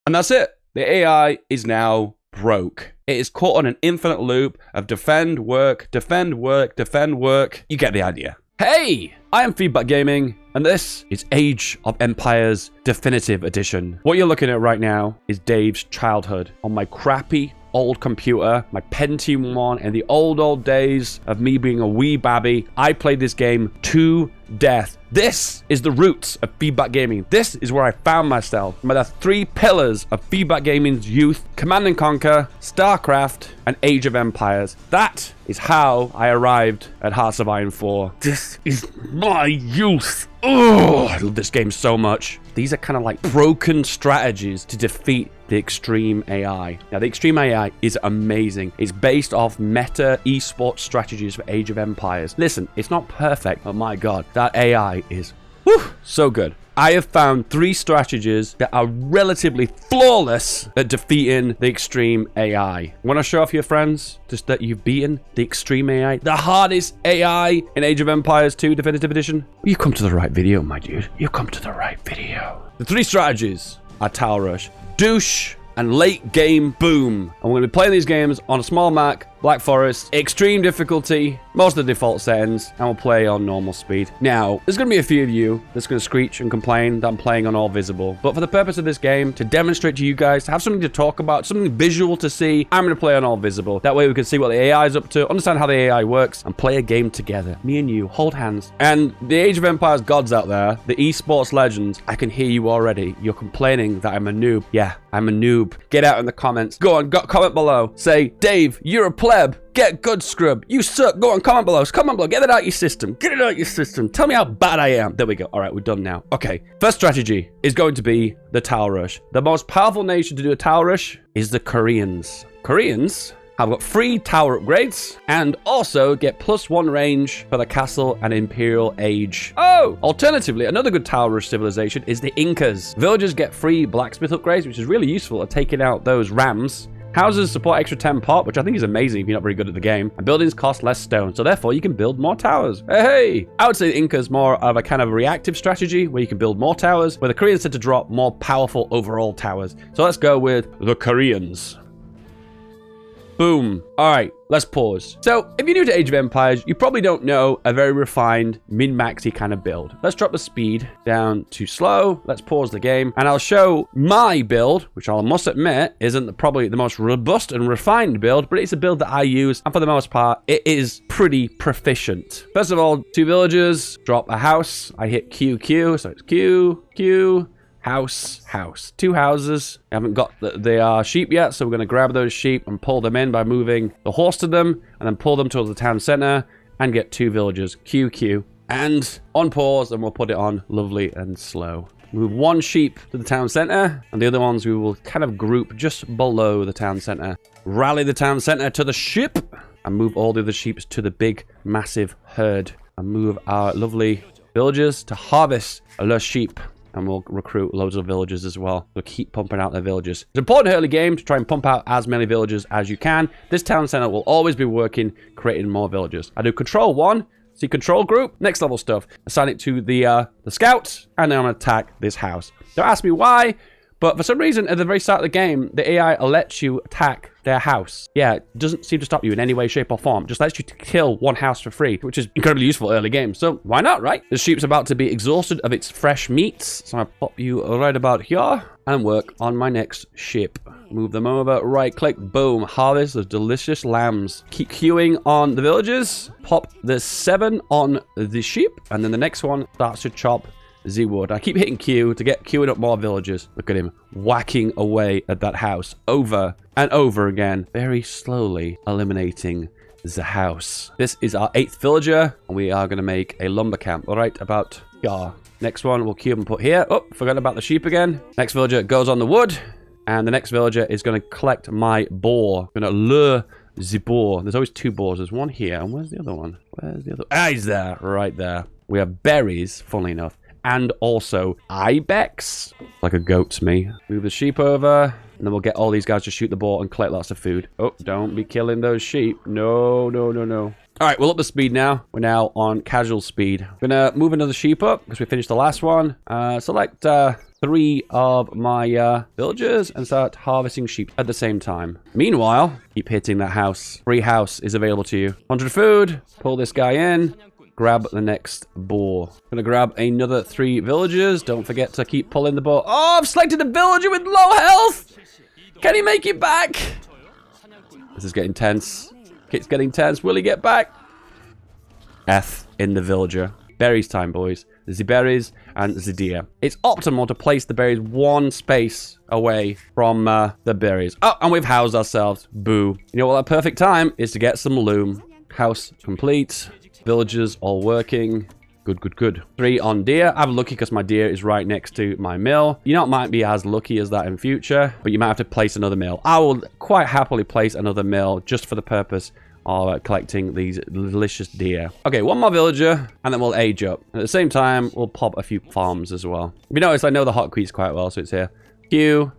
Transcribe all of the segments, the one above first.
And that's it. The AI is now broke. It is caught on an infinite loop of defend, work, defend, work, defend, work. You get the idea. Hey, I am FeedBackGaming, and this is Age of Empires Definitive Edition. What you're looking at right now is Dave's childhood on my crappy old computer, my Pentium 1, and the old days of me being a wee babby. I played this game to death. This is the roots of FeedBackGaming. This is where I found myself. By the 3 pillars of FeedBackGaming's youth: Command & Conquer, StarCraft, and Age of Empires. That is how I arrived at Hearts of Iron 4. This is my youth. Oh, I love this game so much. These are kind of like broken strategies to defeat the extreme AI. Now, the extreme AI is amazing. It's based off meta esports strategies for Age of Empires. Listen, it's not perfect, but my God, that AI is so good. I have found 3 strategies that are relatively flawless at defeating the extreme AI. Want to show off your friends just that you've beaten the extreme AI, the hardest AI in Age of Empires 2 Definitive Edition? You come to the right video, my dude. You come to the right video. The 3 strategies are Tower Rush, Douche, and Late Game Boom. And we're going to be playing these games on a small Mac, Black Forest, extreme difficulty, most of the default settings, and we'll play on normal speed. Now, there's going to be a few of you that's going to screech and complain that I'm playing on all visible. But for the purpose of this game, to demonstrate to you guys, to have something to talk about, something visual to see, I'm going to play on all visible. That way we can see what the AI is up to, understand how the AI works, and play a game together. Me and you, hold hands. And the Age of Empires gods out there, the esports legends, I can hear you already. You're complaining that I'm a noob. Yeah, I'm a noob. Get out in the comments. Go on, comment below. Say, Dave, you're a pleb. Get good, scrub. You suck. Go on, comment below. Comment below. Get it out your system. Get it out your system. Tell me how bad I am. There we go. All right, we're done now. Okay, first strategy is going to be the Tower Rush. The most powerful nation to do a Tower Rush is the Koreans. Koreans have got free tower upgrades and also get +1 range for the castle and imperial age. Oh, alternatively, another good Tower Rush civilization is the Incas. Villagers get free blacksmith upgrades, which is really useful at taking out those rams. Houses support extra 10 pop, which I think is amazing if you're not very good at the game. And buildings cost less stone, so therefore you can build more towers. Hey! I would say the Inca's more of a kind of reactive strategy where you can build more towers, where the Koreans tend to drop more powerful overall towers. So let's go with the Koreans. Boom. All right, let's pause. So if you're new to Age of Empires, you probably don't know a very refined min-maxy kind of build. Let's drop the speed down to slow. Let's pause the game and I'll show my build, which I must admit isn't probably the most robust and refined build, but it's a build that I use. And for the most part, it is pretty proficient. First of all, 2 villagers, drop a house. I hit QQ, so it's Q. House. 2 houses. I haven't got the sheep yet, so we're going to grab those sheep and pull them in by moving the horse to them, and then pull them towards the town center and get 2 villagers. QQ. And on pause, and we'll put it on lovely and slow. Move 1 sheep to the town center, and the other ones we will kind of group just below the town center. Rally the town center to the ship, and move all the other sheep to the big, massive herd. And move our lovely villagers to harvest the sheep. And we'll recruit loads of villagers as well. We'll keep pumping out their villagers. It's important early game to try and pump out as many villagers as you can. This town center will always be working, creating more villagers. I do control 1, see control group, next level stuff. Assign it to the scouts, and then I'm gonna attack this house. Don't ask me why, but for some reason at the very start of the game, the AI lets you attack their house. Yeah, it doesn't seem to stop you in any way, shape, or form. It just lets you kill 1 house for free, which is incredibly useful early game. So why not, right? The sheep's about to be exhausted of its fresh meats. So I'm gonna pop you right about here and work on my next ship. Move them over, right click, boom, harvest those delicious lambs. Keep queuing on the villagers. Pop the 7 on the sheep, and then the next one starts to chop the wood. I keep hitting Q to get queuing up more villagers. Look at him whacking away at that house over and over again, very slowly eliminating the house. This is our 8th villager, and we are going to make a lumber camp. All right, about here. Next one we'll queue and put here. Oh, forgot about the sheep again. Next villager goes on the wood, and the next villager is going to collect my boar. I'm going to lure the boar. There's always 2 boars. There's one here, and where's the other one? Where's the other? Ah, he's there, right there. We have berries, funnily enough. And also ibex, like a goat to me. Move the sheep over, and then we'll get all these guys to shoot the boar and collect lots of food. Oh, don't be killing those sheep. No. All right, we'll up the speed now. We're now on casual speed. I'm gonna move another sheep up because we finished the last one. Select 3 of my villagers and start harvesting sheep at the same time. Meanwhile, keep hitting that house. Free house is available to you. 100 food. Pull this guy in. Grab the next boar. Gonna grab another 3 villagers. Don't forget to keep pulling the boar. Oh, I've selected a villager with low health. Can he make it back? This is getting tense. It's getting tense. Will he get back? F in the villager. Berries time, boys. The berries and the deer. It's optimal to place the berries 1 space away from the berries. Oh, and we've housed ourselves. Boo. You know what? That perfect time is to get some loom. House complete. Villagers all working. Good, good, good. 3 on deer. I'm lucky because my deer is right next to my mill. You know, it might be as lucky as that in future, but you might have to place another mill. I will quite happily place another mill just for the purpose of collecting these delicious deer. Okay, 1 more villager, and then we'll age up. At the same time, we'll pop a few farms as well. You notice I know the hotkeys quite well, so it's here. Q,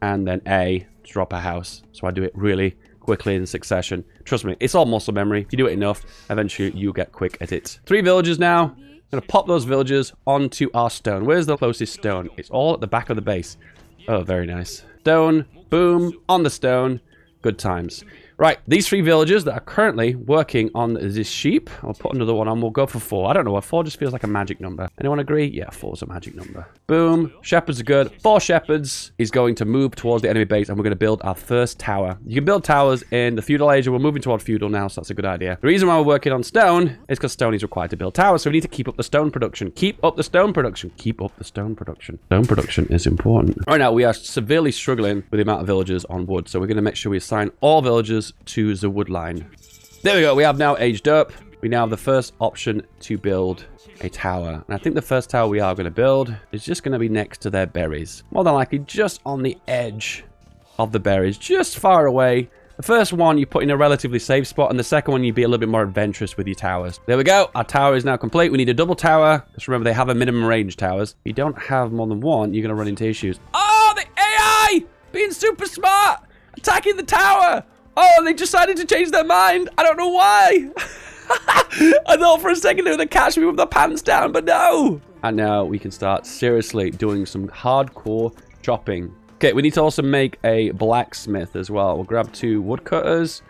and then A to drop a house. So I do it really quickly in succession. Trust me, it's all muscle memory. If you do it enough, eventually you'll get quick at it. 3 villagers now. I'm going to pop those villagers onto our stone. Where's the closest stone? It's all at the back of the base. Oh, very nice. Stone, boom, on the stone. Good times. Right, these 3 villagers that are currently working on this sheep. I'll put another one on. We'll go for 4. I don't know why. 4 just feels like a magic number. Anyone agree? Yeah, 4 is a magic number. Boom. Shepherds are good. 4 shepherds is going to move towards the enemy base, and we're going to build our first tower. You can build towers in the feudal age, and we're moving toward feudal now, so that's a good idea. The reason why we're working on stone is because stone is required to build towers, so we need to keep up the stone production. Keep up the stone production. Keep up the stone production. Stone production is important. Right now, we are severely struggling with the amount of villagers on wood, so we're going to make sure we assign all villagers to the wood line. There we go. We have now aged up. We now have the first option to build a tower. And I think the first tower we are going to build is just going to be next to their berries. More than likely just on the edge of the berries, just far away. The first one you put in a relatively safe spot, and the second one you'd be a little bit more adventurous with your towers. There we go. Our tower is now complete. We need a double tower. Just remember, they have a minimum range towers. If you don't have more than one, you're going to run into issues. Oh, the AI being super smart, attacking the tower. Oh, they decided to change their mind. I don't know why. I thought for a second they were going to catch me with their pants down, but no. And now we can start seriously doing some hardcore chopping. Okay, we need to also make a blacksmith as well. We'll grab 2 woodcutters,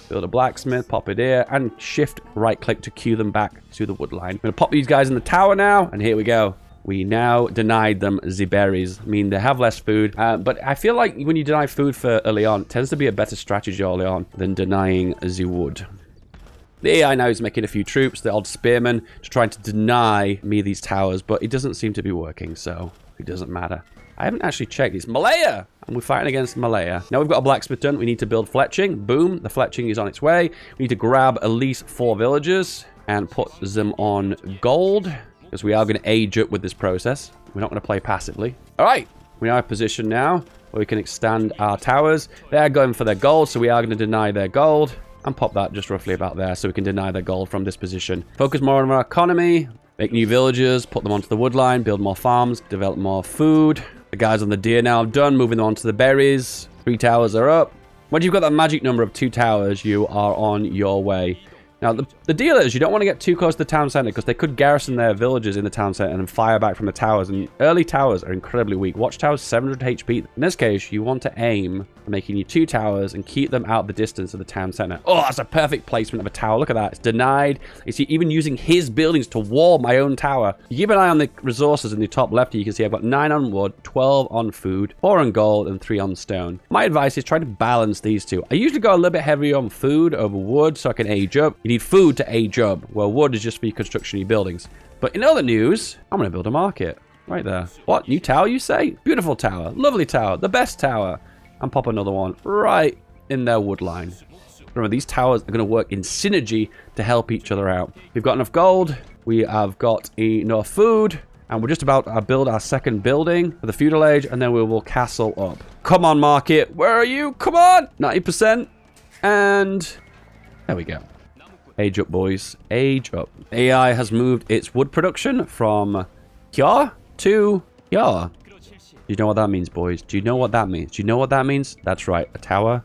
build a blacksmith, pop it here, and shift right click to cue them back to the wood line. I'm going to pop these guys in the tower now, and here we go. We now denied them the berries. I mean, they have less food, but I feel like when you deny food for early on, it tends to be a better strategy early on than denying the wood. The AI now is making a few troops, the odd spearmen, to try to deny me these towers, but it doesn't seem to be working, so it doesn't matter. I haven't actually checked. It's Malaya, and we're fighting against Malaya. Now we've got a blacksmith done. We need to build fletching. Boom, the fletching is on its way. We need to grab at least 4 villagers and put them on gold, because we are going to age up with this process. We're not going to play passively. All right, we are in a position now where we can extend our towers. They're going for their gold, so we are going to deny their gold and pop that just roughly about there so we can deny their gold from this position. Focus more on our economy, make new villagers, put them onto the wood line, build more farms, develop more food. The guys on the deer now have done, moving them onto the berries. 3 towers are up. Once you've got that magic number of 2 towers, you are on your way. Now, the deal is you don't want to get too close to the town center because they could garrison their villages in the town center and then fire back from the towers. And early towers are incredibly weak. Watchtowers, 700 HP. In this case, you want to aim for making you 2 towers and keep them out the distance of the town center. Oh, that's a perfect placement of a tower. Look at that. It's denied. It's even using his buildings to wall my own tower. You keep an eye on the resources in the top left here. You can see I've got 9 on wood, 12 on food, 4 on gold, and 3 on stone. My advice is try to balance these 2. I usually go a little bit heavier on food over wood so I can age up. You need food to age up, where wood is just for your construction of your buildings. But in other news, I'm going to build a market right there. What? New tower, you say? Beautiful tower. Lovely tower. The best tower. And pop another one right in their wood line. Remember, these towers are going to work in synergy to help each other out. We've got enough gold. We have got enough food. And we're just about to build our second building for the feudal age. And then we will castle up. Come on, market. Where are you? Come on. 90%. And there we go. Age up, boys. Age up. AI has moved its wood production from here to here. Do you know what that means, boys? Do you know what that means? Do you know what that means? That's right. A tower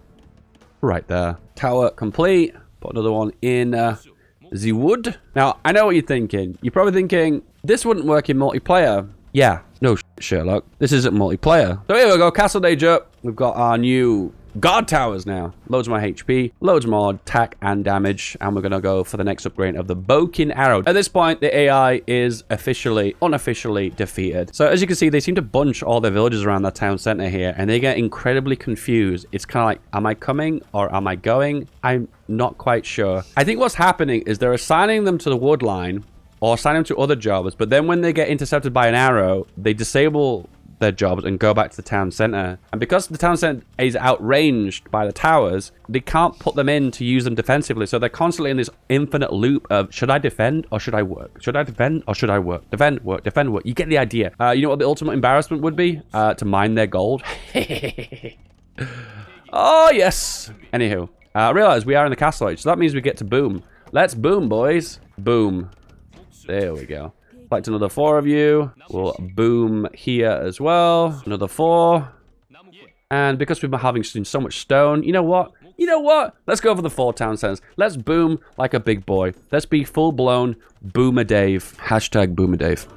right there. Tower complete. Put another one in the wood. Now, I know what you're thinking. You're probably thinking, this wouldn't work in multiplayer. Yeah. No, Sherlock. This isn't multiplayer. So here we go. Castle Age up. We've got our new guard towers now. Loads more HP, loads more attack and damage, and we're going to go for the next upgrade of the Bokin Arrow. At this point, the AI is unofficially defeated. So as you can see, they seem to bunch all their villagers around that town center here, and they get incredibly confused. It's kind of like, am I coming or am I going? I'm not quite sure. I think what's happening is they're assigning them to the wood line or assigning them to other jobs, but then when they get intercepted by an arrow, they disable their jobs and go back to the town center. And because the town center is outranged by the towers, they can't put them in to use them defensively. So they're constantly in this infinite loop of, should I defend or should I work? Should I defend or should I work? Defend, work, defend, work. You get the idea. You know what the ultimate embarrassment would be? To mine their gold. Oh, yes. Anywho, realize we are in the castle age, so that means we get to boom. Let's boom, boys. Boom. There we go. Select another 4 of you. We'll boom here as well. Another 4. And because we've been having so much stone, you know what? You know what? Let's go for the 4 town centers. Let's boom like a big boy. Let's be full-blown Boomer Dave. Hashtag Boomer Dave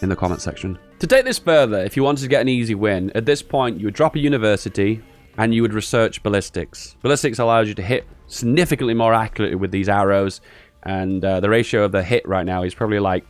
in the comment section. To take this further, if you wanted to get an easy win, at this point, you would drop a university and you would research ballistics. Ballistics allows you to hit significantly more accurately with these arrows. And the ratio of the hit right now is probably like,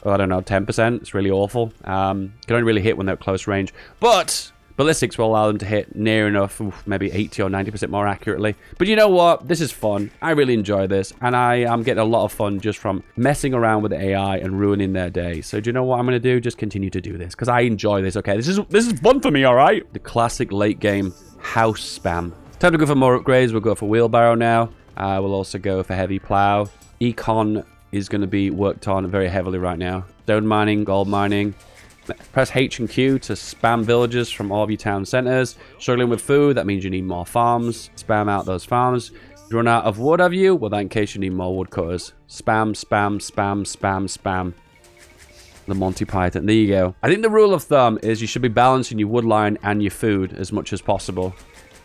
I don't know, 10%. It's really awful. Can only really hit when they're at close range. But ballistics will allow them to hit near enough, maybe 80 or 90% more accurately. But you know what? This is fun. I really enjoy this. And I am getting a lot of fun just from messing around with the AI and ruining their day. So do you know what I'm going to do? Just continue to do this. Because I enjoy this, okay? This is fun for me, all right? The classic late game house spam. Time to go for more upgrades. We'll go for wheelbarrow now. We'll also go for heavy plow. Econ is going to be worked on very heavily right now. Stone mining, gold mining. Press H and Q to spam villagers from all of your town centers. Struggling with food, that means you need more farms. Spam out those farms. Run out of wood, have you? Well, that in case you need more woodcutters. Spam, spam, spam, spam, spam. The Monty Python. There you go. I think the rule of thumb is you should be balancing your wood line and your food as much as possible.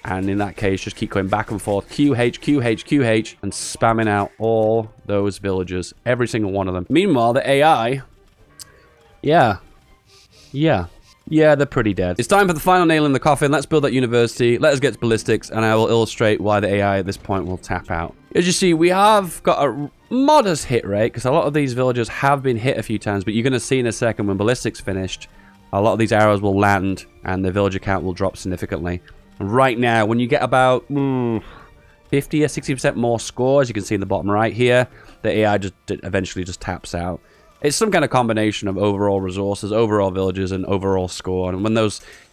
And in that case, just keep going back and forth. QH, QH, QH, and spamming out all those villagers. Every single one of them. Meanwhile, the AI... Yeah, they're pretty dead. It's time for the final nail in the coffin. Let's build that university. Let us get to ballistics, and I will illustrate why the AI at this point will tap out. As you see, we have got a modest hit rate, because a lot of these villagers have been hit a few times, but you're going to see in a second when ballistics finished, a lot of these arrows will land, and the villager count will drop significantly. Right now, when you get about 50 or 60% more scores, you can see in the bottom right here, the AI just eventually just taps out. It's some kind of combination of overall resources, overall villages, and overall score. And when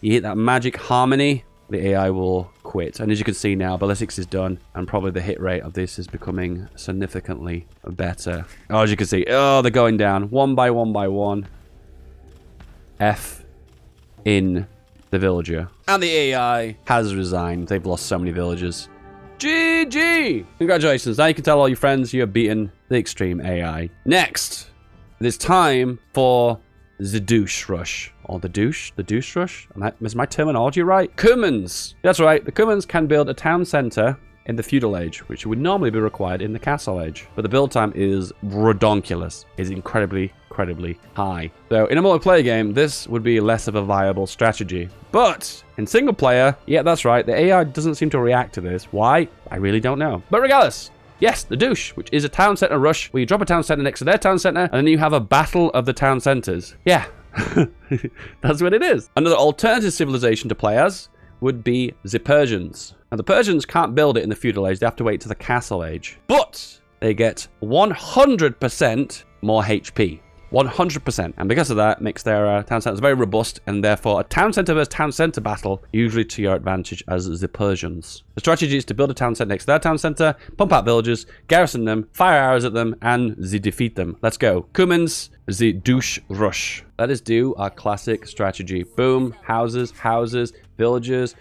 you hit that magic harmony, the AI will quit. And as you can see now, ballistics is done, and probably the hit rate of this is becoming significantly better. Oh, as you can see, they're going down one by one by one. F in the villager. And the AI has resigned. They've lost so many villagers. GG! Congratulations. Now you can tell all your friends you have beaten the extreme AI. Next, it is time for the douche rush. Or the douche rush? Is my terminology right? Cumans. That's right. The Cumans can build a town center in the feudal age, which would normally be required in the castle age. But the build time is redonkulous. It's incredibly high. So in a multiplayer game, this would be less of a viable strategy. But in single player, yeah, that's right, the AI doesn't seem to react to this. Why? I really don't know. But regardless, yes, the douche, which is a town center rush where you drop a town center next to their town center, and then you have a battle of the town centers. Yeah, that's what it is. Another alternative civilization to play as would be the Persians. Now, the Persians can't build it in the feudal age. They have to wait to the castle age. But they get 100% more HP. 100%. And because of that, makes their town centers very robust, and therefore a town center versus town center battle usually to your advantage as the Persians. The strategy is to build a town center next to their town center, pump out villagers, garrison them, fire arrows at them, and defeat them. Let's go. Cumans, the douche rush. Let us do our classic strategy. Boom, houses, villagers.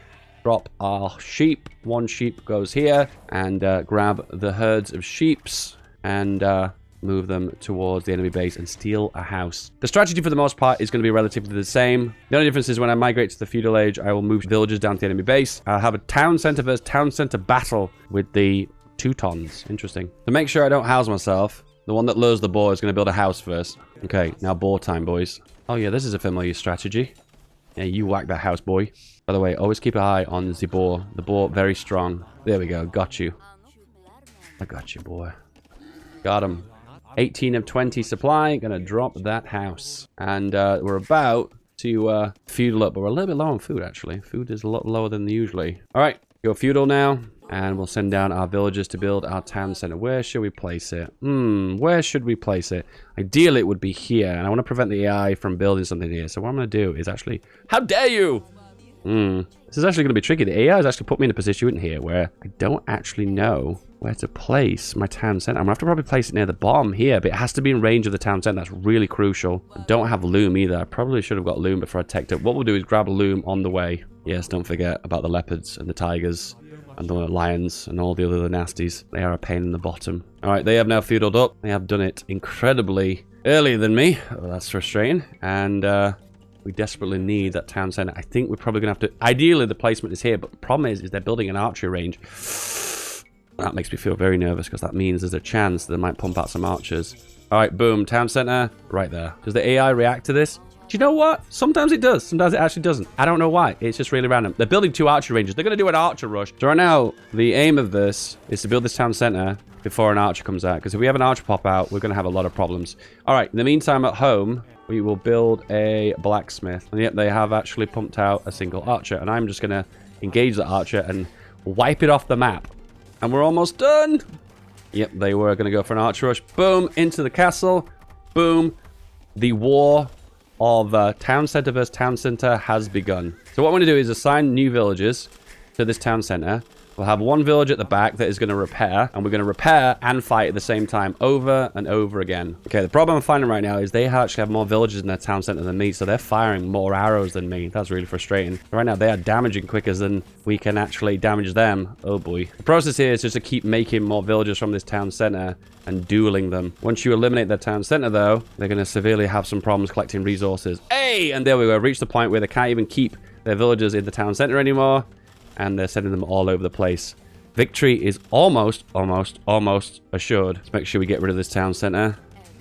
Drop our sheep. One sheep goes here, and grab the herds of sheeps, and move them towards the enemy base and steal a house. The strategy for the most part is going to be relatively the same. The only difference is when I migrate to the feudal age, I will move villagers down to the enemy base. I'll have a town center versus town center battle with the Teutons. Interesting. To make sure I don't house myself, the one that lures the boar is going to build a house first. Okay, now boar time, boys. Oh yeah, this is a familiar strategy. Yeah, you whack that house, boy. By the way, always keep an eye on the boar. The boar, very strong. There we go. Got you. I got you, boy. Got him. 18 of 20 supply. Gonna drop that house. And we're about to feudal up, but we're a little bit low on food, actually. Food is a lot lower than usually. All right, go feudal now. And we'll send down our villagers to build our town center. Where should we place it? Where should we place it? Ideally, it would be here. And I want to prevent the AI from building something here. So what I'm going to do is actually... How dare you! This is actually going to be tricky. The AI has actually put me in a position here where I don't actually know where to place my town center. I'm going to have to probably place it near the bottom here, but it has to be in range of the town center. That's really crucial. I don't have loom either. I probably should have got loom before I teched it. What we'll do is grab a loom on the way. Yes, don't forget about the leopards and the tigers and the lions and all the other nasties. They are a pain in the bottom. All right, they have now feudaled up. They have done it incredibly earlier than me. Oh, that's frustrating. And we desperately need that town center. I think we're probably going to have to... Ideally, the placement is here, but the problem is they're building an archery range. That makes me feel very nervous because that means there's a chance that they might pump out some archers. All right, boom, town center right there. Does the AI react to this? Do you know what? Sometimes it does. Sometimes it actually doesn't. I don't know why. It's just really random. They're building 2 archer ranges. They're going to do an archer rush. So right now, the aim of this is to build this town center before an archer comes out. Because if we have an archer pop out, we're going to have a lot of problems. All right, in the meantime, at home, we will build a blacksmith. And yet they have actually pumped out a single archer. And I'm just going to engage the archer and wipe it off the map. And we're almost done. Yep, they were going to go for an archer rush. Boom, into the castle. Boom. The war of town center versus town center has begun. So what I'm going to do is assign new villagers to this town center. We'll have 1 village at the back that is going to repair, and we're going to repair and fight at the same time over and over again. Okay, the problem I'm finding right now is they actually have more villagers in their town center than me, so they're firing more arrows than me. That's really frustrating. Right now, they are damaging quicker than we can actually damage them. Oh boy. The process here is just to keep making more villagers from this town center and dueling them. Once you eliminate their town center, though, they're going to severely have some problems collecting resources. Hey! And there we go. Reached the point where they can't even keep their villagers in the town center anymore. And they're sending them all over the place. Victory is almost assured. Let's make sure we get rid of this town center.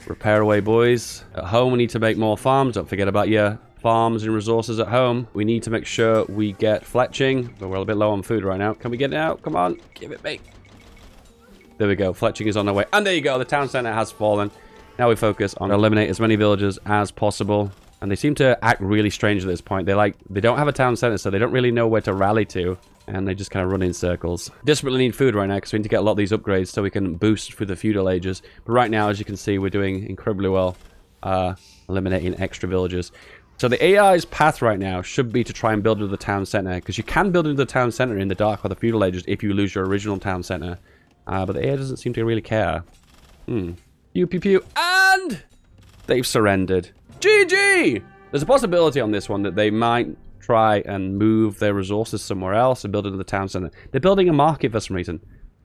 Repair away, boys. At home, we need to make more farms. Don't forget about your farms and resources at home. We need to make sure we get fletching. But we're a bit low on food right now. Can we get it out? Come on. Give it me. There we go. Fletching is on the way. And there you go. The town center has fallen. Now we focus on eliminate as many villagers as possible. And they seem to act really strange at this point. They don't have a town center, so they don't really know where to rally to. And they just kind of run in circles. Desperately need food right now because we need to get a lot of these upgrades so we can boost through the feudal ages. But right now, as you can see, we're doing incredibly well eliminating extra villagers. So the AI's path right now should be to try and build into the town center, because you can build into the town center in the Dark or the feudal ages if you lose your original town center. But the AI doesn't seem to really care. Pew, pew, pew. And they've surrendered. GG! There's a possibility on this one that they might try and move their resources somewhere else and build into the town center. They're building a market for some reason.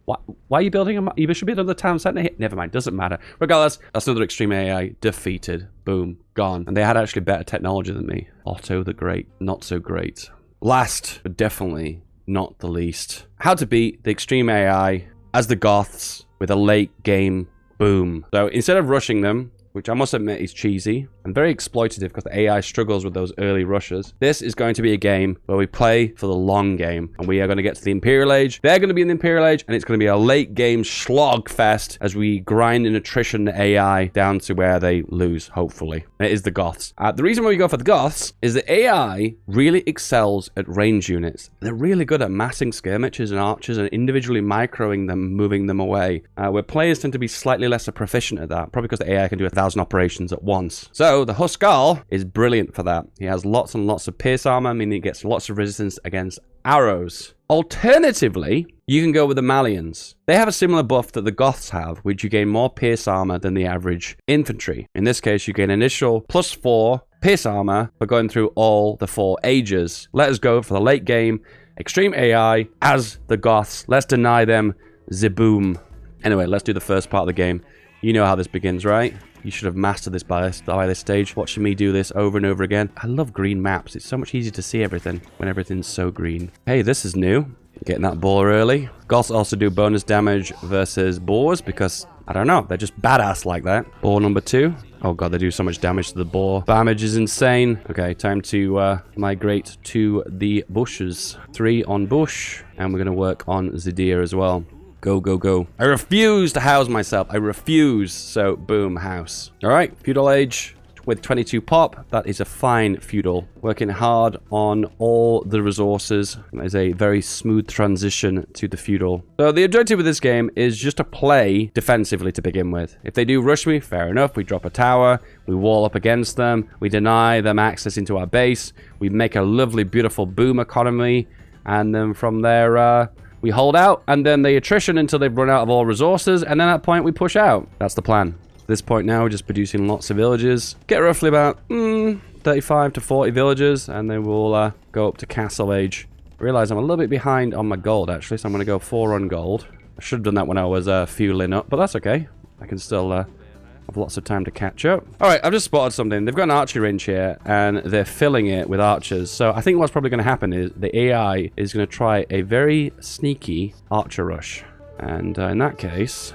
Why are you building a market? You should be another town center here. Never mind, doesn't matter. Regardless, that's another extreme AI defeated. Boom, gone. And they had actually better technology than me. Otto the Great, not so great. Last, but definitely not the least. How to beat the extreme AI as the Goths with a late game boom. So instead of rushing them, which I must admit is cheesy and very exploitative because the AI struggles with those early rushes. This is going to be a game where we play for the long game, and we are going to get to the Imperial Age. They're going to be in the Imperial Age, and it's going to be a late game slog fest as we grind and attrition the AI down to where they lose, hopefully. And it is the Goths. The reason why we go for the Goths is the AI really excels at range units. They're really good at massing skirmishers and archers and individually microing them, moving them away, where players tend to be slightly less proficient at that, probably because the AI can do 1,000 operations at once. So the Huskarl is brilliant for that. He has lots and lots of pierce armor, meaning he gets lots of resistance against arrows. Alternatively, you can go with the Malians. They have a similar buff that the Goths have, which you gain more pierce armor than the average infantry. In this case, you gain initial +4 pierce armor for going through all the 4 ages. Let us go for the late game extreme AI as the Goths. Let's deny them the boom. Anyway, let's do the first part of the game. You know how this begins, right? You should have mastered this by this stage. Watching me do this over and over again. I love green maps. It's so much easier to see everything when everything's so green. Hey, this is new. Getting that boar early. Goths also do bonus damage versus boars because, I don't know, they're just badass like that. Boar number 2. Oh god, they do so much damage to the boar. Damage is insane. Okay, time to migrate to the bushes. 3 on bush, and we're going to work on the deer as well. Go, go, go. I refuse to house myself. I refuse. So, boom, house. All right, feudal age. With 22 pop, that is a fine feudal. Working hard on all the resources. That is a very smooth transition to the feudal. So the objective with this game is just to play defensively to begin with. If they do rush me, fair enough. We drop a tower. We wall up against them. We deny them access into our base. We make a lovely, beautiful boom economy. And then from there, we hold out. And then they attrition until they've run out of all resources. And then at that point, we push out. That's the plan. At this point now, we're just producing lots of villages. Get roughly about 35 to 40 villages, and then we'll go up to castle age. I realize I'm a little bit behind on my gold, actually, so I'm going to go 4 on gold. I should have done that when I was fueling up, but that's okay. I can still have lots of time to catch up. All right, I've just spotted something. They've got an archery range here, and they're filling it with archers. So I think what's probably going to happen is the AI is going to try a very sneaky archer rush. And in that case,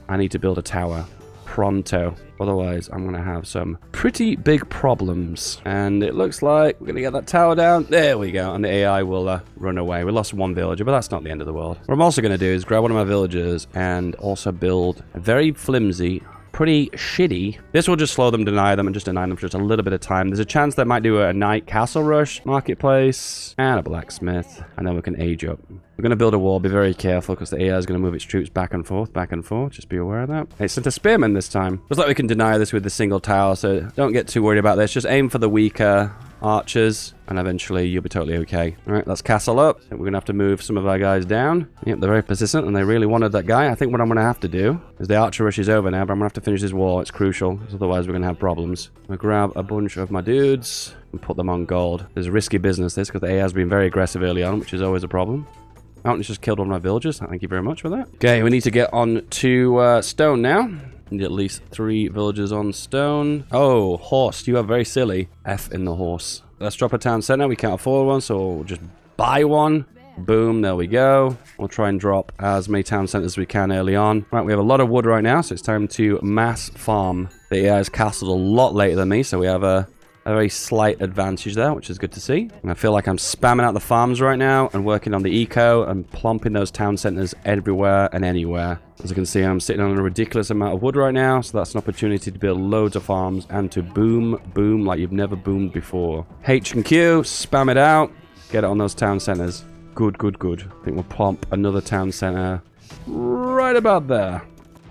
I need to build a tower. Pronto. Otherwise, I'm going to have some pretty big problems. And it looks like we're going to get that tower down. There we go. And the AI will run away. We lost 1 villager, but that's not the end of the world. What I'm also going to do is grab one of my villagers and also build a very flimsy, pretty shitty. This will just slow them, deny them, and just deny them for just a little bit of time. There's a chance they might do a night castle rush, marketplace, and a blacksmith. And then we can age up. We're going to build a wall. Be very careful because the AI is going to move its troops back and forth, back and forth. Just be aware of that. It sent a spearman this time. Looks like we can deny this with the single tower, so don't get too worried about this. Just aim for the weaker archers, and eventually you'll be totally okay. All right, let's castle up. We're going to have to move some of our guys down. Yep, they're very persistent, and they really wanted that guy. I think what I'm going to have to do is the archer rush is over now, but I'm going to have to finish this wall. It's crucial, otherwise we're going to have problems. I'm going to grab a bunch of my dudes and put them on gold. There's a risky business, this, because the AI has been very aggressive early on, which is always a problem. Mountain's just killed one of my villagers. Thank you very much for that. Okay, we need to get on to stone now. Need at least 3 villagers on stone. Oh, horse. You are very silly. F in the horse. Let's drop a town center. We can't afford one, so we'll just buy one. Boom, there we go. We'll try and drop as many town centers as we can early on. Right, we have a lot of wood right now, so it's time to mass farm. The AI has castled a lot later than me, so we have a very slight advantage there, which is good to see. And I feel like I'm spamming out the farms right now and working on the eco and plomping those town centers everywhere and anywhere. As you can see, I'm sitting on a ridiculous amount of wood right now, so that's an opportunity to build loads of farms and to boom like you've never boomed before. H and Q, spam it out, get it on those town centers. Good, good, good. I think we'll plomp another town center right about there.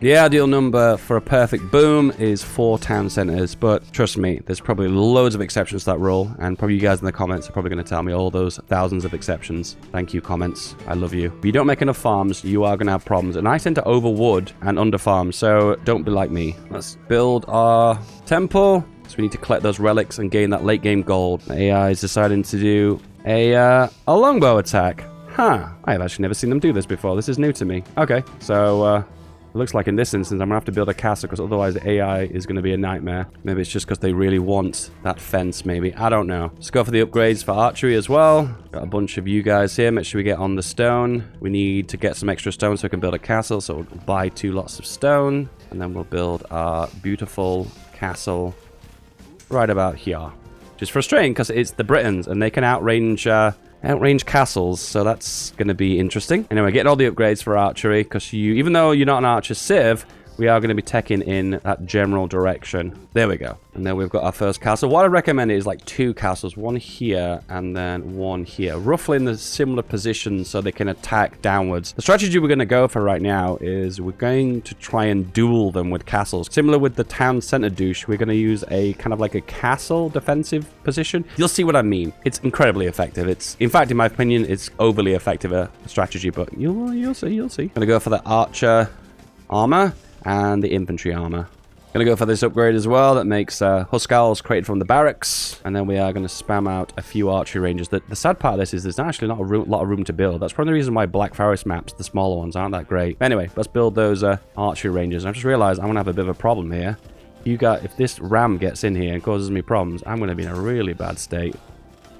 The ideal number for a perfect boom is 4 town centers, but trust me, there's probably loads of exceptions to that rule, and probably you guys in the comments are probably going to tell me all those thousands of exceptions. Thank you, comments. I love you. If you don't make enough farms, you are going to have problems, and I tend to overwood and underfarm, so don't be like me. Let's build our temple. So we need to collect those relics and gain that late game gold. The AI is deciding to do a longbow attack. Huh. I have actually never seen them do this before. This is new to me. Okay, so it looks like in this instance, I'm going to have to build a castle because otherwise the AI is going to be a nightmare. Maybe it's just because they really want that fence, maybe. I don't know. Let's go for the upgrades for archery as well. Got a bunch of you guys here. Make sure we get on the stone. We need to get some extra stone so we can build a castle. So we'll buy 2 lots of stone. And then we'll build our beautiful castle right about here. Which is frustrating because it's the Britons and they can outrange castles, so that's going to be interesting. Anyway, getting all the upgrades for archery, because even though you're not an archer civ, we are going to be teching in that general direction. There we go. And then we've got our first castle. What I recommend is like 2 castles, one here and then one here, roughly in the similar position so they can attack downwards. The strategy we're going to go for right now is we're going to try and duel them with castles. Similar with the town center douche, we're going to use a kind of like a castle defensive position. You'll see what I mean. It's incredibly effective. It's, in fact, in my opinion, it's overly effective a strategy, but you'll see. I'm going to go for the archer armor and the infantry armor. Gonna go for this upgrade as well that makes Huskowls created from the barracks, and then we are going to spam out a few archery ranges. The sad part of this is there's actually not a lot of room to build. That's probably the reason why Black Forest maps, the smaller ones, aren't that great. Anyway, let's build those archery ranges. I just realized I'm gonna have a bit of a problem here. If this ram gets in here and causes me problems, I'm gonna be in a really bad state.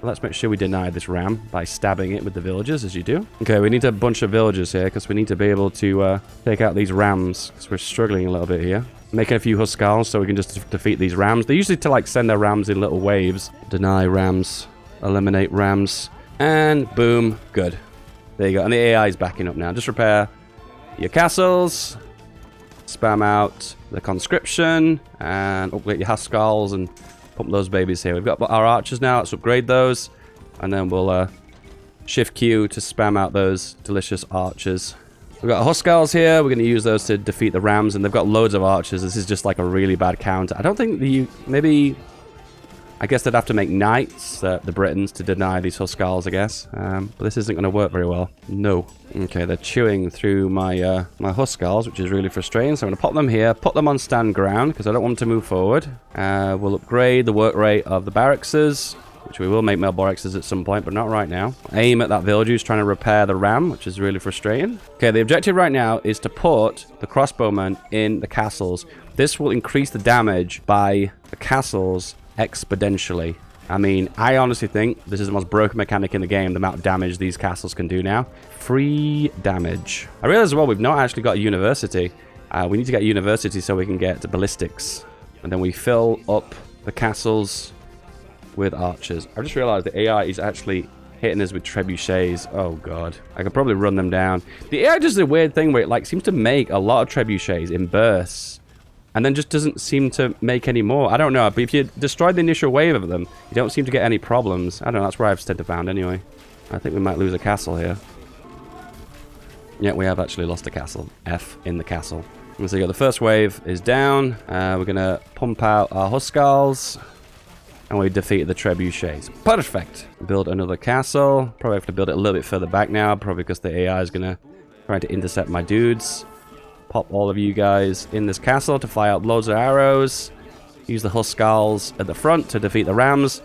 Let's make sure we deny this ram by stabbing it with the villagers, as you do. Okay, we need a bunch of villagers here because we need to be able to take out these rams because we're struggling a little bit here. Making a few Huskars so we can just defeat these rams. They usually to like send their rams in little waves. Deny rams. Eliminate rams. And boom. Good. There you go. And the AI is backing up now. Just repair your castles. Spam out the conscription. And upgrade your Huskars and pump those babies here. We've got our archers now. Let's upgrade those. And then we'll shift Q to spam out those delicious archers. We've got Huskars here. We're going to use those to defeat the rams. And they've got loads of archers. This is just like a really bad counter. I don't think maybe... I guess they'd have to make knights, the Britons, to deny these Huskars, I guess. But this isn't going to work very well. No. Okay, they're chewing through my my Huskars, which is really frustrating. So I'm going to pop them here, put them on stand ground, because I don't want them to move forward. We'll upgrade the work rate of the barrackses, which we will make more barrackses at some point, but not right now. Aim at that villager who's trying to repair the ram, which is really frustrating. Okay, the objective right now is to put the crossbowmen in the castles. This will increase the damage by the castles exponentially. I mean, I honestly think this is the most broken mechanic in the game, the amount of damage these castles can do now. Free damage. I realize as well, we've not actually got a university. We need to get a university so we can get ballistics. And then we fill up the castles with archers. I just realized the AI is actually hitting us with trebuchets. Oh god. I could probably run them down. The AI does a weird thing where it like seems to make a lot of trebuchets in bursts. And then just doesn't seem to make any more. I don't know, but if you destroy the initial wave of them, you don't seem to get any problems. I don't know, that's where I've tend to found anyway. I think we might lose a castle here. Yeah, we have actually lost a castle. F in the castle. And so you got the first wave is down. We're going to pump out our Huskars. And we defeated the trebuchets. Perfect. Build another castle. Probably have to build it a little bit further back now. Probably because the AI is going to try to intercept my dudes. Pop all of you guys in this castle to fire out loads of arrows. Use the Huskars at the front to defeat the rams.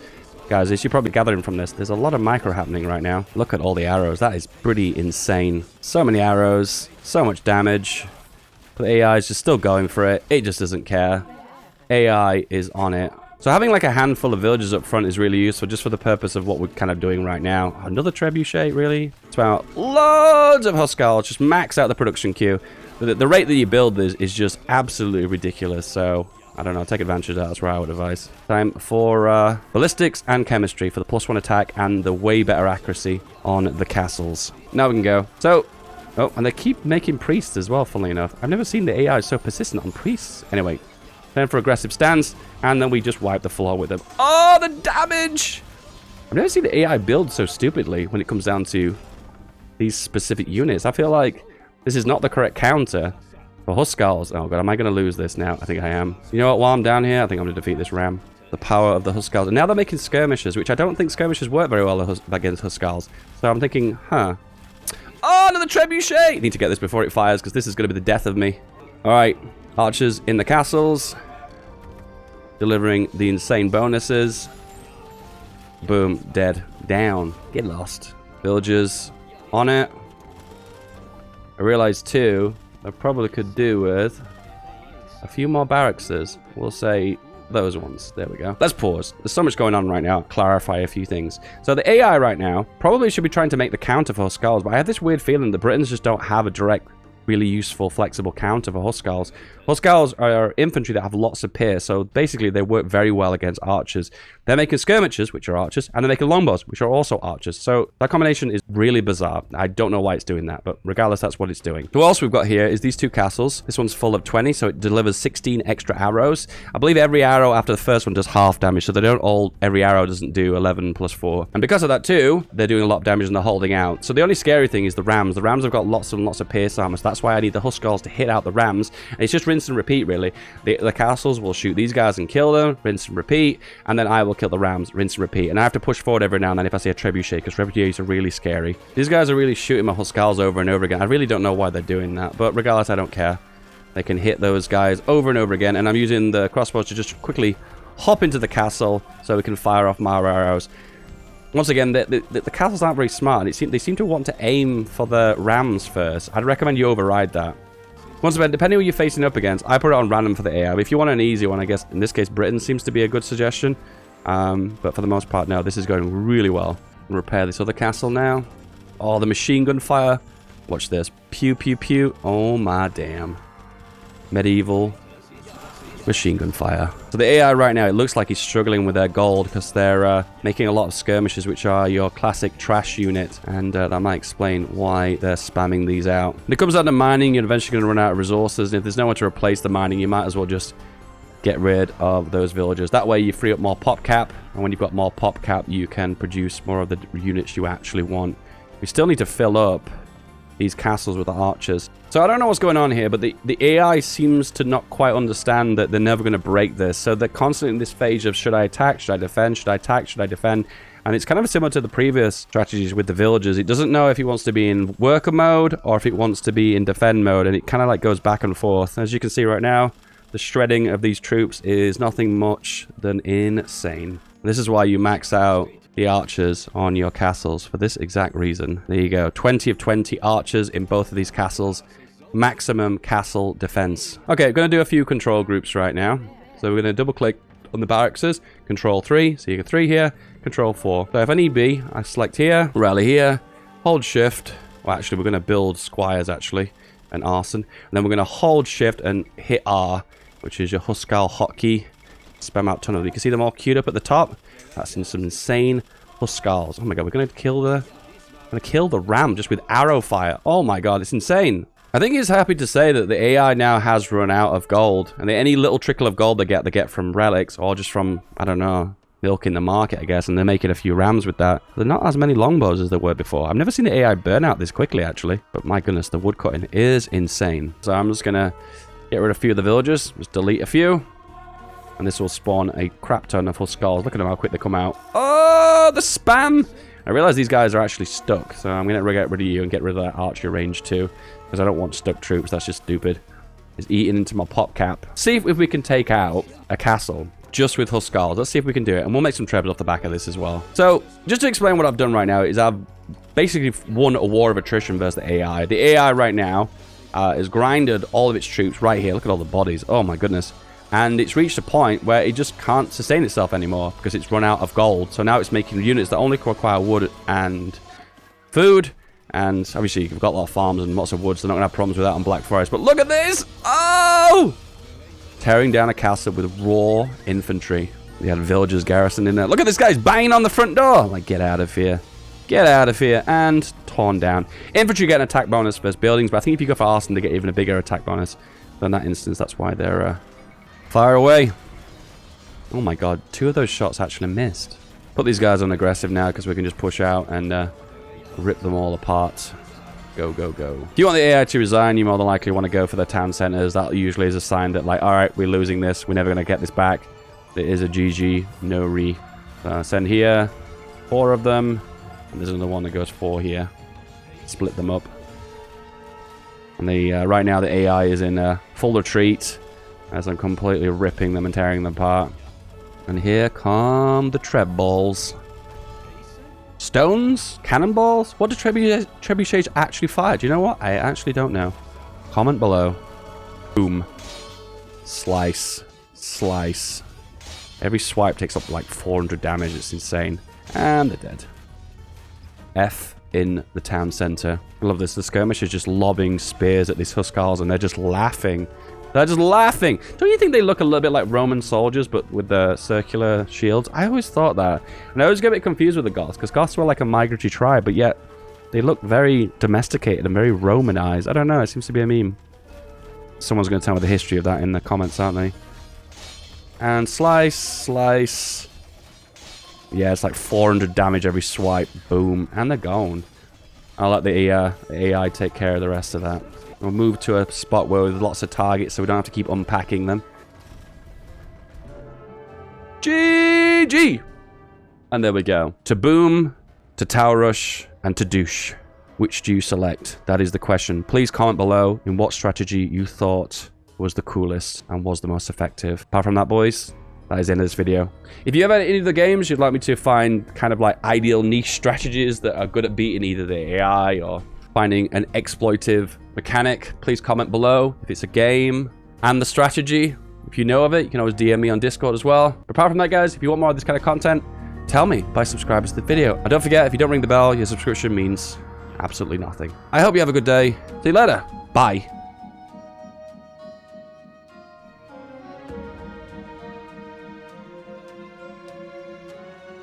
Guys, as you're probably gathering from this, there's a lot of micro happening right now. Look at all the arrows. That is pretty insane. So many arrows. So much damage. But the AI is just still going for it. It just doesn't care. AI is on it. So having like a handful of villagers up front is really useful just for the purpose of what we're kind of doing right now. Another trebuchet, really? It's about loads of Huskars. Just max out the production queue. The rate that you build this is just absolutely ridiculous. So, I don't know, take advantage of that. That's where I would advise. Time for ballistics and chemistry for the +1 attack and the way better accuracy on the castles. Now we can go. So, oh, and they keep making priests as well, funnily enough. I've never seen the AI so persistent on priests. Anyway, time for aggressive stance, and then we just wipe the floor with them. Oh, the damage! I've never seen the AI build so stupidly when it comes down to these specific units. I feel like this is not the correct counter for Huskars. Oh god, am I going to lose this now? I think I am. You know what, while I'm down here, I think I'm going to defeat this ram. The power of the Huskars. And now they're making skirmishes, which I don't think skirmishes work very well against Huskars. So I'm thinking, huh. Oh, another trebuchet! I need to get this before it fires, because this is going to be the death of me. Alright, archers in the castles. Delivering the insane bonuses. Boom, dead. Down. Get lost. Villagers on it. I realized too, I probably could do with a few more barrackses. We'll say those ones. There we go. Let's pause. There's so much going on right now. Clarify a few things. So the AI right now probably should be trying to make the counter for Huskars, but I have this weird feeling the Britons just don't have a direct, really useful, flexible counter for Huskars. Huskars are infantry that have lots of pierce, so basically they work very well against archers. They're making skirmishers, which are archers, and they're making longbows, which are also archers. So that combination is really bizarre. I don't know why it's doing that, but regardless, that's what it's doing. So what else we've got here is these two castles. This one's full of 20, so it delivers 16 extra arrows. I believe every arrow after the first one does half damage, so they don't all, every arrow doesn't do 11 plus 4. And because of that too, they're doing a lot of damage and they're holding out. So the only scary thing is the rams. The rams have got lots and lots of pierce armor, so that's why I need the Huskars to hit out the rams. And it's just rinse and repeat, really. The castles will shoot these guys and kill them, rinse and repeat, and then I will kill the rams, rinse and repeat. And I have to push forward every now and then if I see a trebuchet, because trebuchets are really scary. These guys are really shooting my Huskars over and over again. I really don't know why they're doing that, but regardless, I don't care. They can hit those guys over and over again, and I'm using the crossbows to just quickly hop into the castle so we can fire off my arrows. Once again, the castles aren't very smart. They seem to want to aim for the rams first. I'd recommend you override that. Once again, depending on who you're facing up against, I put it on random for the AI. But if you want an easy one, I guess in this case, Britain seems to be a good suggestion. But for the most part, no, this is going really well. Repair this other castle now. Oh, the machine gun fire. Watch this. Pew, pew, pew. Oh, my damn. Medieval Machine gun fire. So the AI right now, it looks like he's struggling with their gold because they're making a lot of skirmishes, which are your classic trash unit. And that might explain why they're spamming these out. When it comes down to mining, you're eventually going to run out of resources. And if there's no one to replace the mining, you might as well just get rid of those villagers. That way you free up more pop cap. And when you've got more pop cap, you can produce more of the units you actually want. We still need to fill up these castles with the archers. So I don't know what's going on here, but the AI seems to not quite understand that they're never going to break this. So they're constantly in this phase of, should I attack, should I defend, should I attack, should I defend? And it's kind of similar to the previous strategies with the villagers. It doesn't know if it wants to be in worker mode or if it wants to be in defend mode, and it kind of like goes back and forth. As you can see right now, the shredding of these troops is nothing much than insane. This is why you max out the archers on your castles for this exact reason. There you go. 20 of 20 archers in both of these castles. Maximum castle defense. Okay, I'm going to do a few control groups right now. So we're going to double click on the barracks. Control 3. So you get 3 here. Control 4. So if I need B, I select here. Rally here. Hold shift. Well, actually, we're going to build squires, actually. And arson. And then we're going to hold shift and hit R, which is your Huskarl hotkey. Spam out a ton of them. You can see them all queued up at the top. That's in some insane Huskarls. Oh my god, we're going to kill the ram just with arrow fire. Oh my god, it's insane. I think he's happy to say that the AI now has run out of gold. And any little trickle of gold they get from relics or just from, I don't know, milk in the market, I guess. And they're making a few rams with that. There are not as many longbows as there were before. I've never seen the AI burn out this quickly, actually. But my goodness, the woodcutting is insane. So I'm just going to get rid of a few of the villagers. Just delete a few. And this will spawn a crap ton of Huskarls. Look at them, how quick they come out. Oh, the spam! I realize these guys are actually stuck. So I'm going to get rid of you and get rid of that archer range too. Because I don't want stuck troops. That's just stupid. It's eating into my pop cap. See if we can take out a castle just with Huskarls. Let's see if we can do it. And we'll make some trebs off the back of this as well. So just to explain what I've done right now is I've basically won a war of attrition versus the AI. The AI right now has grinded all of its troops right here. Look at all the bodies. Oh my goodness. And it's reached a point where it just can't sustain itself anymore because it's run out of gold. So now it's making units that only require wood and food. And obviously you've got a lot of farms and lots of wood, so they're not going to have problems with that on Black Forest. But look at this! Oh! Tearing down a castle with raw infantry. They had villagers garrisoned in there. Look at this guy's banging on the front door! Like, get out of here. Get out of here. And torn down. Infantry get an attack bonus versus buildings, but I think if you go for arson, they get even a bigger attack bonus. So in that instance, that's why they're... fire away. Oh my god, 2 of those shots actually missed. Put these guys on aggressive now because we can just push out and rip them all apart. Go, go, go. If you want the AI to resign, you more than likely want to go for the town centers. That usually is a sign that, like, alright, we're losing this. We're never going to get this back. It is a GG, no re. Send here. 4 of them. And there's another one that goes 4 here. Split them up. And right now the AI is in full retreat as I'm completely ripping them and tearing them apart. And here come the trebuchets. Stones? Cannonballs? What do trebuchets actually fire? Do you know what? I actually don't know. Comment below. Boom. Slice. Slice. Every swipe takes up like 400 damage. It's insane. And they're dead. F in the town center. I love this. The skirmish is just lobbing spears at these Huskarls and they're just laughing. They're just laughing. Don't you think they look a little bit like Roman soldiers, but with the circular shields? I always thought that. And I always get a bit confused with the Goths, because Goths were like a migratory tribe, but yet they look very domesticated and very Romanized. I don't know. It seems to be a meme. Someone's going to tell me the history of that in the comments, aren't they? And slice, slice. Yeah, it's like 400 damage every swipe. Boom. And they're gone. I'll let the AI take care of the rest of that. We'll move to a spot where there's lots of targets so we don't have to keep unpacking them. GG! And there we go. To boom, to tower rush, and to douche. Which do you select? That is the question. Please comment below in what strategy you thought was the coolest and was the most effective. Apart from that, boys, that is the end of this video. If you have any of the games you'd like me to find kind of like ideal niche strategies that are good at beating either the AI or finding an exploitive mechanic, please comment below if it's a game and the strategy. If you know of it, you can always DM me on Discord as well. But apart from that, guys, if you want more of this kind of content, tell me by subscribing to the video. And don't forget, if you don't ring the bell, your subscription means absolutely nothing. I hope you have a good day. See you later. Bye.